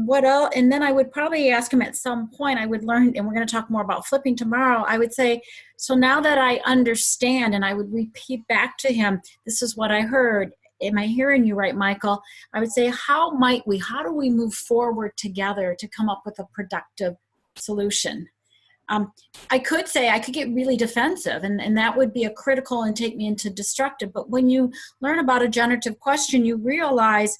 what else? And then I would probably ask him at some point, I would learn, and we're going to talk more about flipping tomorrow. I would say, so now that I understand, and I would repeat back to him, this is what I heard. Am I hearing you right, Michael? I would say, how do we move forward together to come up with a productive solution? I could say, I could get really defensive, and that would be a critical and take me into destructive. But when you learn about a generative question, you realize,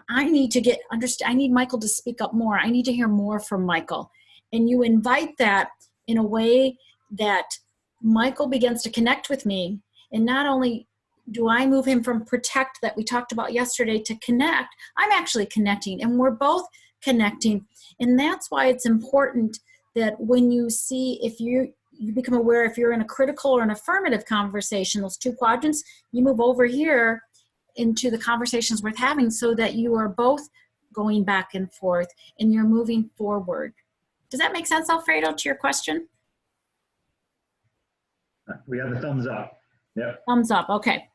I need Michael to speak up more. I need to hear more from Michael. And you invite that in a way that Michael begins to connect with me. And not only do I move him from protect that we talked about yesterday to connect, I'm actually connecting, and we're both connecting. And that's why it's important that when you see, if you become aware, if you're in a critical or an affirmative conversation, those two quadrants, you move over here into the conversations worth having, so that you are both going back and forth and you're moving forward. Does that make sense, Alfredo, to your question? We have the thumbs up. Yep. Thumbs up. Okay.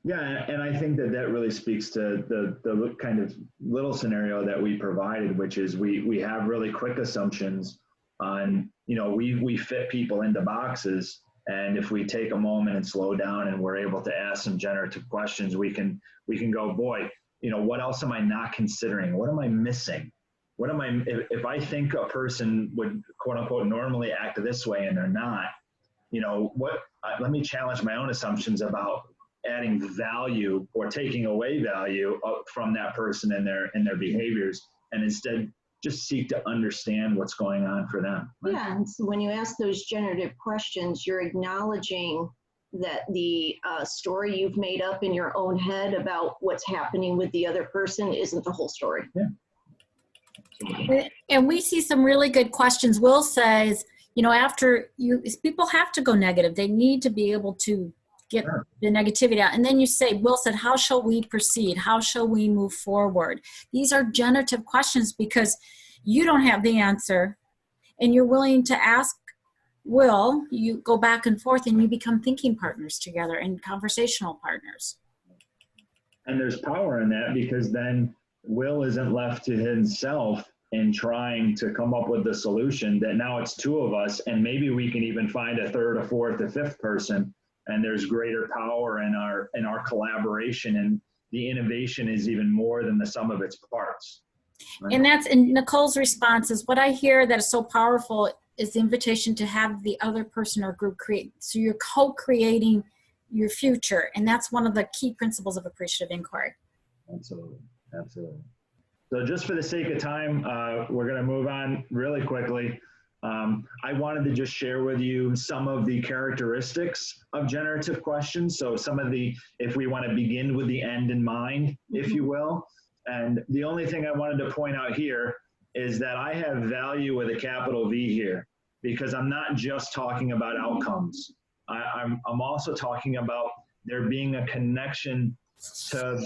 Yeah, and I think that really speaks to the kind of little scenario that we provided, which is we have really quick assumptions on, you know, we fit people into boxes. And if we take a moment and slow down and we're able to ask some generative questions, we can go, boy, you know, what else am I not considering? What am I missing? If I think a person would, quote unquote, normally act this way and they're not, you know, let me challenge my own assumptions about adding value or taking away value from that person and their behaviors, and instead just seek to understand what's going on for them. Right? Yeah, and so when you ask those generative questions, you're acknowledging that the story you've made up in your own head about what's happening with the other person isn't the whole story. Yeah. And we see some really good questions. Will says, you know, people have to go negative. They need to be able to get the negativity out. And then you say, Will said, how shall we proceed? How shall we move forward? These are generative questions because you don't have the answer and you're willing to ask Will. You go back and forth and you become thinking partners together and conversational partners. And there's power in that, because then Will isn't left to himself in trying to come up with the solution, that now it's two of us, and maybe we can even find a third, a fourth, a fifth person. And there's greater power in our collaboration, and the innovation is even more than the sum of its parts. Right? And that's in Nicole's response is, what I hear that is so powerful is the invitation to have the other person or group create. So you're co-creating your future. And that's one of the key principles of appreciative inquiry. Absolutely. Absolutely. So just for the sake of time, we're going to move on really quickly. I wanted to just share with you some of the characteristics of generative questions. So if we want to begin with the end in mind, if you will. And the only thing I wanted to point out here is that I have value with a capital V here, because I'm not just talking about outcomes. I'm also talking about there being a connection to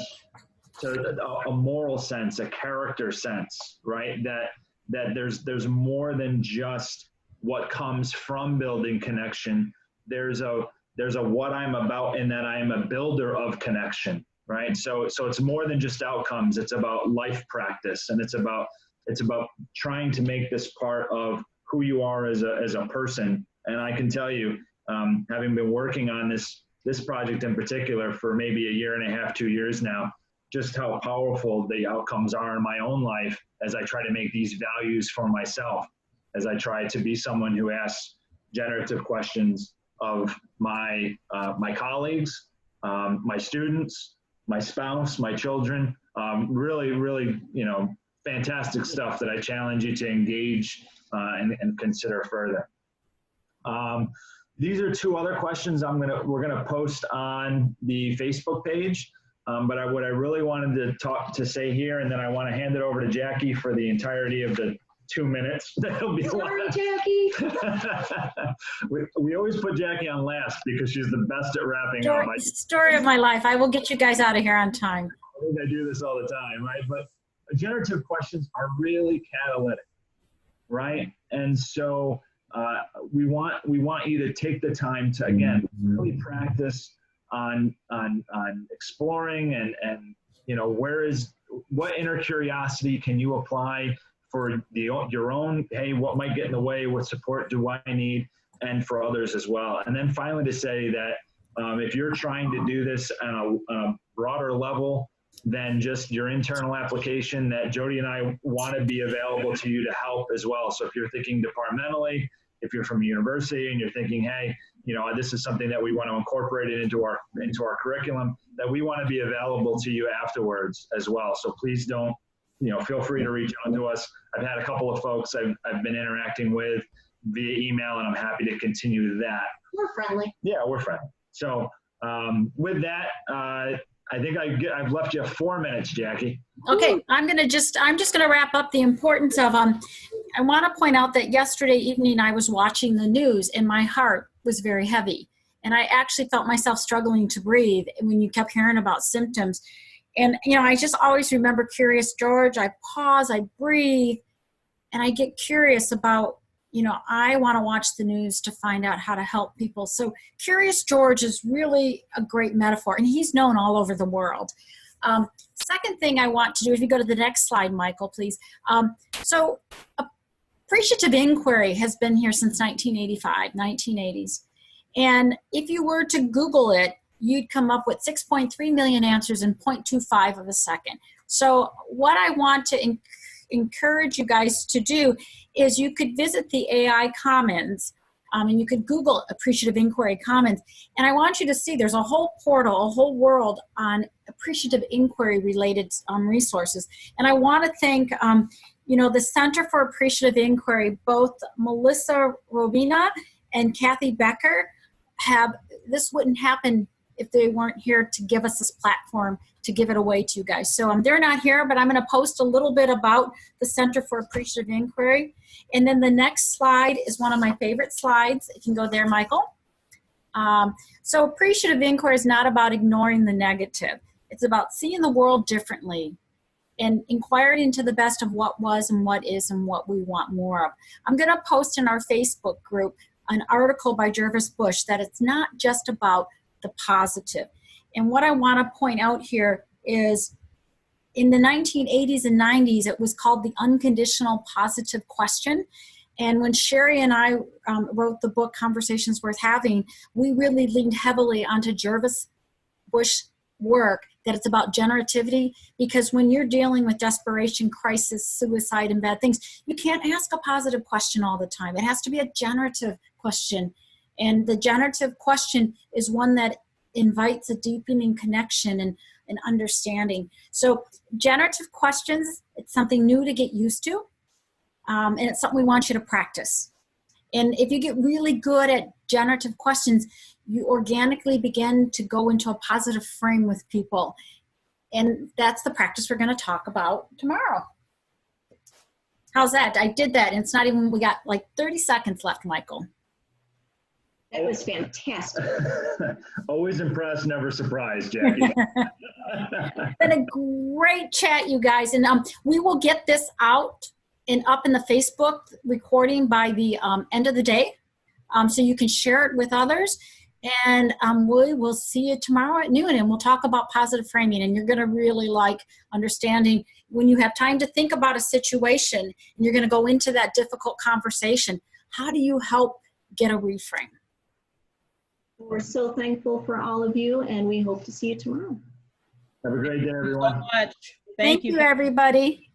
a moral sense, a character sense, right? That there's more than just what comes from building connection. There's a what I'm about, in that I am a builder of connection, right? So it's more than just outcomes. It's about life practice, and it's about trying to make this part of who you are as a person. And I can tell you, having been working on this this project in particular for maybe a year and a half, 2 years now, just how powerful the outcomes are in my own life as I try to make these values for myself, as I try to be someone who asks generative questions of my colleagues, my students, my spouse, my children. Really, really, fantastic stuff that I challenge you to engage and consider further. These are 2 other questions we're gonna post on the Facebook page. But what I really wanted to say here, and then I want to hand it over to Jackie for the entirety of the 2 minutes. That'll be Sorry, Jackie. we always put Jackie on last because she's the best at wrapping up. Story of my life. I will get you guys out of here on time. I think I do this all the time, right? But generative questions are really catalytic, right? And so we want you to take the time to, again, really practice on exploring and what inner curiosity can you apply for your own, hey, what might get in the way, what support do I need, and for others as well. And then finally to say that if you're trying to do this on a broader level than just your internal application, that Jody and I want to be available to you to help as well. So if you're thinking departmentally, if you're from a university and you're thinking, hey, this is something that we want to incorporate it into our curriculum, that we want to be available to you afterwards as well. So please don't, feel free to reach out to us. I've had a couple of folks I've been interacting with via email, and I'm happy to continue that. We're friendly. Yeah, we're friendly. So with that, I think I've left you 4 minutes, Jackie. Okay, I'm just gonna wrap up the importance of I want to point out that yesterday evening I was watching the news and my heart was very heavy, and I actually felt myself struggling to breathe when you kept hearing about symptoms. And I just always remember Curious George. I pause, I breathe, and I get curious about, I want to watch the news to find out how to help people. So Curious George is really a great metaphor, and he's known all over the world. Second thing I want to do, if you go to the next slide, Michael, please. So appreciative inquiry has been here since 1985, 1980s. And if you were to Google it, you'd come up with 6.3 million answers in 0.25 of a second. So what I want to encourage you guys to do is you could visit the AI Commons, and you could Google Appreciative Inquiry Commons. And I want you to see there's a whole portal, a whole world on appreciative inquiry related resources. And I want to thank the Center for Appreciative Inquiry, both Melissa Robina and Kathy Becker this wouldn't happen if they weren't here to give us this platform to give it away to you guys. So they're not here, but I'm going to post a little bit about the Center for Appreciative Inquiry. And then the next slide is one of my favorite slides. You can go there, Michael. So appreciative inquiry is not about ignoring the negative. It's about seeing the world differently and inquiring into the best of what was and what is and what we want more of. I'm going to post in our Facebook group an article by Jervis Bush that it's not just about the positive. And what I want to point out here is in the 1980s and 90s, it was called the unconditional positive question. And when Sherry and I wrote the book, Conversations Worth Having, we really leaned heavily onto Jervis Bush work that it's about generativity, because when you're dealing with desperation, crisis, suicide, and bad things, you can't ask a positive question all the time. It has to be a generative question. And the generative question is one that invites a deepening connection and understanding. So generative questions, it's something new to get used to. And it's something we want you to practice. And if you get really good at generative questions, you organically begin to go into a positive frame with people. And that's the practice we're going to talk about tomorrow. How's that? I did that. And it's not even, we got like 30 seconds left, Michael. That was fantastic. Always impressed, never surprised, Jackie. Been a great chat, you guys. And we will get this out and up in the Facebook recording by the end of the day. So you can share it with others. And we will see you tomorrow at noon, and we'll talk about positive framing. And you're going to really like understanding when you have time to think about a situation and you're going to go into that difficult conversation, how do you help get a reframe? We're so thankful for all of you, and we hope to see you tomorrow. Have a great day, So everyone. much. Thank you, everybody.